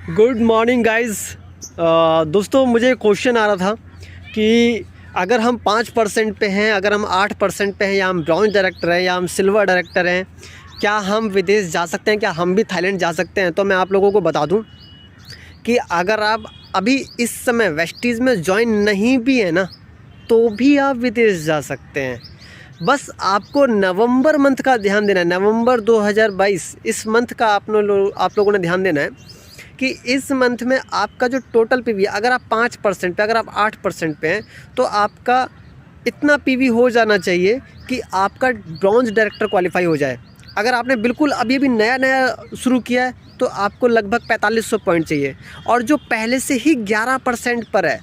Good morning guys. दोस्तों, मुझे question आ रहा था कि अगर हम 5% पे हैं, अगर हम 8% पे हैं, या हम ब्रॉन्ज डायरेक्टर हैं, या हम सिल्वर डायरेक्टर हैं, क्या हम विदेश जा सकते हैं? क्या हम भी थाईलैंड जा सकते हैं? तो मैं आप लोगों को बता दूं कि अगर आप अभी इस समय वेस्टीज़ में ज्वाइन नहीं भी है ना, तो भी आप विदेश जा सकते हैं। बस आपको नवंबर मंथ का ध्यान देना है। नवंबर 2022 इस मंथ का आप लोगों ने ध्यान देना है कि इस मंथ में आपका जो टोटल पीवी, अगर आप 5% पे, अगर आप 8% पे हैं, तो आपका इतना पीवी हो जाना चाहिए कि आपका ब्रॉन्ज डायरेक्टर क्वालिफाई हो जाए। अगर आपने बिल्कुल अभी अभी नया शुरू किया है तो आपको लगभग 4500 पॉइंट चाहिए, और जो पहले से ही 11% पर है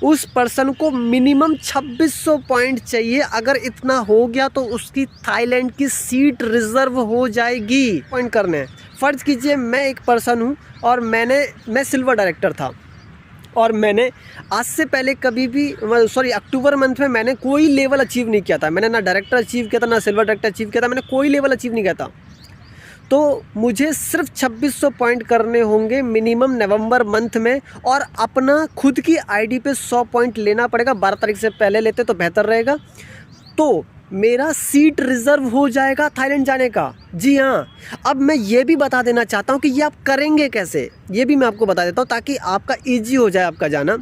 उस पर्सन को मिनिमम 2600 पॉइंट चाहिए। अगर इतना हो गया तो उसकी थाईलैंड की सीट रिजर्व हो जाएगी। पॉइंट करने हैं। फ़र्ज़ कीजिए मैं एक पर्सन हूँ और मैं सिल्वर डायरेक्टर था, और मैंने आज से पहले कभी भी अक्टूबर मंथ में मैंने कोई लेवल अचीव नहीं किया था। मैंने ना डायरेक्टर अचीव किया था, ना सिल्वर डायरेक्टर अचीव किया था, मैंने कोई लेवल अचीव नहीं किया था। तो मुझे सिर्फ 2600 पॉइंट करने होंगे मिनिमम नवंबर मंथ में, और अपना खुद की आईडी पे 100 पॉइंट लेना पड़ेगा। 12 तारीख से पहले लेते तो बेहतर रहेगा, तो मेरा सीट रिज़र्व हो जाएगा थाईलैंड जाने का। जी हाँ, अब मैं ये भी बता देना चाहता हूँ कि ये आप करेंगे कैसे, ये भी मैं आपको बता देता हूँ ताकि आपका ईजी हो जाए आपका जाना।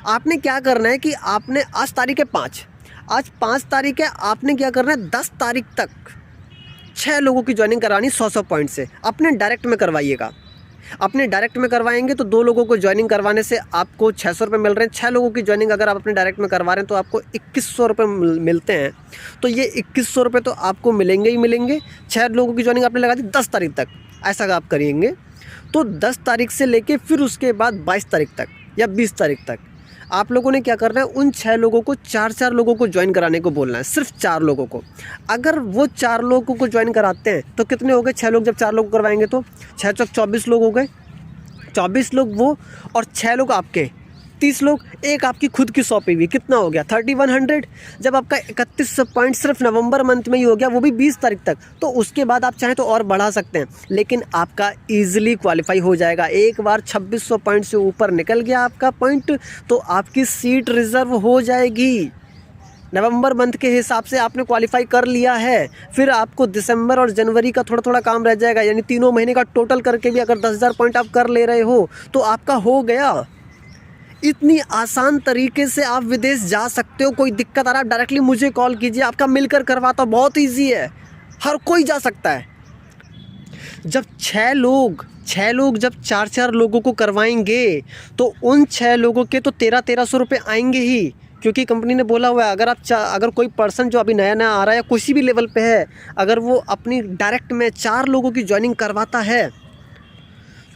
आपने क्या करना है कि आपने आज तारीख है 5, आज 5 तारीख है, आपने क्या करना है 10 तारीख तक 6 लोगों की ज्वाइनिंग करवानी 100 पॉइंट से। अपने डायरेक्ट में करवाइएगा। अपने डायरेक्ट में करवाएंगे तो 2 लोगों को ज्वाइनिंग करवाने से आपको 600 रुपये मिल रहे हैं। 6 लोगों की ज्वाइनिंग अगर आप अपने डायरेक्ट में करवा रहे हैं तो आपको 2100 रुपये मिलते हैं। तो ये 2100 रुपये तो आपको मिलेंगे ही मिलेंगे। 6 लोगों की ज्वाइनिंग आपने लगा दी 10 तारीख तक, ऐसा आप करेंगे तो 10 तारीख से लेके फिर उसके बाद 22 तारीख तक या 20 तारीख तक आप लोगों ने क्या करना है, उन 6 लोगों को 4-4 लोगों को ज्वाइन कराने को बोलना है। सिर्फ 4 लोगों को। अगर वो 4 लोगों को ज्वाइन कराते हैं तो कितने हो गए? 6 लोग जब 4 लोग करवाएंगे तो 6 चौक 24 लोग हो गए। 24 लोग वो, और 6 लोग आपके 30 लोग, एक आपकी खुद की 100 पीवी, कितना हो गया 3100। जब आपका 3100 पॉइंट सिर्फ नवंबर मंथ में ही हो गया, वो भी 20 तारीख तक, तो उसके बाद आप चाहें तो और बढ़ा सकते हैं, लेकिन आपका ईजिली क्वालिफाई हो जाएगा। एक बार 2600 पॉइंट से ऊपर निकल गया आपका पॉइंट तो आपकी सीट रिज़र्व हो जाएगी। नवंबर मंथ के हिसाब से आपने क्वालिफाई कर लिया है, फिर आपको दिसंबर और जनवरी का थोड़ा थोड़ा काम रह जाएगा, यानी तीनों महीने का टोटल करके भी अगर 10,000 पॉइंट आप कर ले रहे हो तो आपका हो गया। इतनी आसान तरीके से आप विदेश जा सकते हो। कोई दिक्कत आ रहा है डायरेक्टली मुझे कॉल कीजिए, आपका मिलकर करवाता हूं। बहुत ईजी है, हर कोई जा सकता है। जब 6 लोग जब 4-4 लोगों को करवाएंगे तो उन 6 लोगों के तो 1300 रुपये आएंगे ही, क्योंकि कंपनी ने बोला हुआ है अगर कोई पर्सन जो अभी नया नया आ रहा है या किसी भी लेवल पे है, अगर वो अपनी डायरेक्ट में 4 लोगों की ज्वाइनिंग करवाता है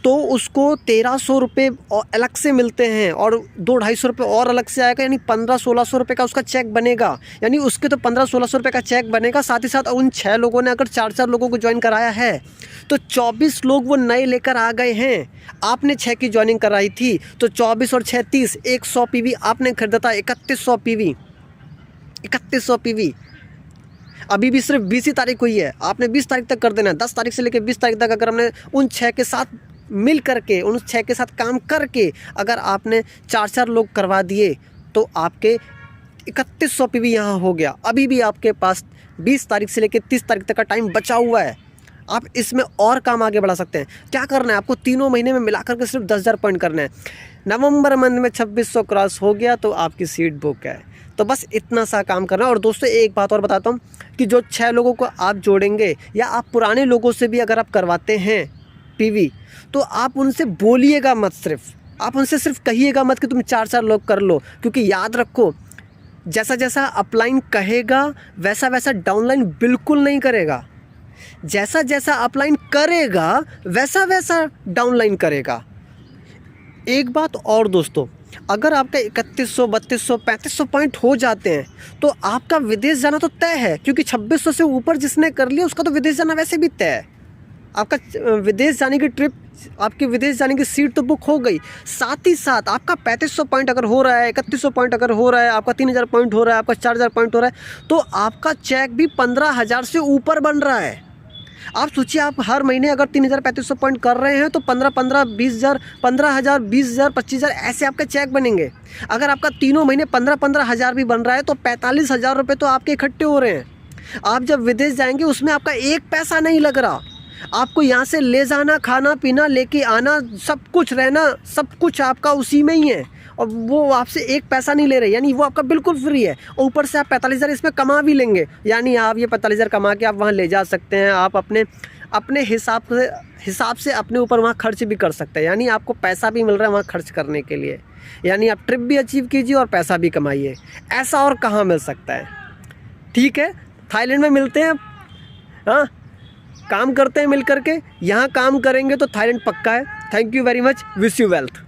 तो उसको 1300 रुपये अलग से मिलते हैं, और 200-250 रुपये और अलग से आएगा, यानी 1500-1600 रुपये का उसका चेक बनेगा। यानी उसके तो 1500-1600 रुपये का चेक बनेगा। साथ ही साथ उन 6 लोगों ने अगर 4-4 लोगों को ज्वाइन कराया है तो 24 लोग वो नए लेकर आ गए हैं। आपने 6 की ज्वाइनिंग कराई थी तो 24 और 6 30, 100 पीवी आपने खरीदा था। 3100 पीवी अभी भी सिर्फ 20 ही तारीख हुई है, आपने 20 तारीख तक कर देना है। 10 तारीख से लेकर 20 तारीख तक अगर हमने उन 6 के साथ मिल करके, उन 6 के साथ काम करके अगर आपने 4-4 लोग करवा दिए तो आपके 3100 पीवी यहाँ हो गया। अभी भी आपके पास 20 तारीख से लेकर 30 तारीख तक का टाइम बचा हुआ है। आप इसमें और काम आगे बढ़ा सकते हैं। क्या करना है आपको? तीनों महीने में मिलाकर के सिर्फ 10,000 पॉइंट करना है। नवंबर मंथ में 2600 क्रॉस हो गया तो आपकी सीट बुक है। तो बस इतना सा काम करना है। और दोस्तों, एक बात और बताता हूँ कि जो 6 लोगों को आप जोड़ेंगे, या आप पुराने लोगों से भी अगर आप करवाते हैं पीवी, तो आप उनसे बोलिएगा मत, आप उनसे सिर्फ कहिएगा मत कि तुम 4-4 लोग कर लो, क्योंकि याद रखो जैसा जैसा अपलाइन कहेगा वैसा वैसा डाउनलाइन बिल्कुल नहीं करेगा। जैसा जैसा अपलाइन करेगा वैसा वैसा डाउनलाइन करेगा। एक बात और दोस्तों, अगर आपका 3100, 3200, 3500 पॉइंट हो जाते हैं तो आपका विदेश जाना तो तय है, क्योंकि 2600 से ऊपर जिसने कर लिया उसका तो विदेश जाना वैसे भी तय है। आपका विदेश जाने की ट्रिप, आपकी विदेश जाने की सीट तो बुक हो गई। साथ ही साथ आपका 3500 पॉइंट अगर हो रहा है, 3100 पॉइंट अगर हो रहा है, आपका 3000 पॉइंट हो रहा है, आपका 4000 पॉइंट हो रहा है, तो आपका चेक भी 15,000 से ऊपर बन रहा है। आप सोचिए, आप हर महीने अगर 3,000-3,500 पॉइंट कर रहे हैं तो 15,000, 20,000, 15,000, 20,000, 25,000 ऐसे आपके चेक बनेंगे। अगर आपका तीनों महीने 15,000 भी बन रहा है तो 45,000 रुपये तो आपके इकट्ठे हो रहे हैं। आप जब विदेश जाएंगे उसमें आपका एक पैसा नहीं लग रहा, आपको यहाँ से ले जाना, खाना पीना लेके आना, सब कुछ रहना, सब कुछ आपका उसी में ही है, और वो आपसे एक पैसा नहीं ले रहे, यानी वो आपका बिल्कुल फ्री है। और ऊपर से आप 45,000 इसमें कमा भी लेंगे, यानी आप ये 45,000 कमा के आप वहाँ ले जा सकते हैं। आप अपने हिसाब से अपने ऊपर वहाँ खर्च भी कर सकते हैं, यानी आपको पैसा भी मिल रहा है वहाँ खर्च करने के लिए। यानी आप ट्रिप भी अचीव कीजिए और पैसा भी कमाइए, ऐसा और कहाँ मिल सकता है। ठीक है, थाईलैंड में मिलते हैं। हाँ, काम करते हैं मिल करके, यहाँ काम करेंगे तो थाईलैंड पक्का है। Thank you very much, wish you wealth.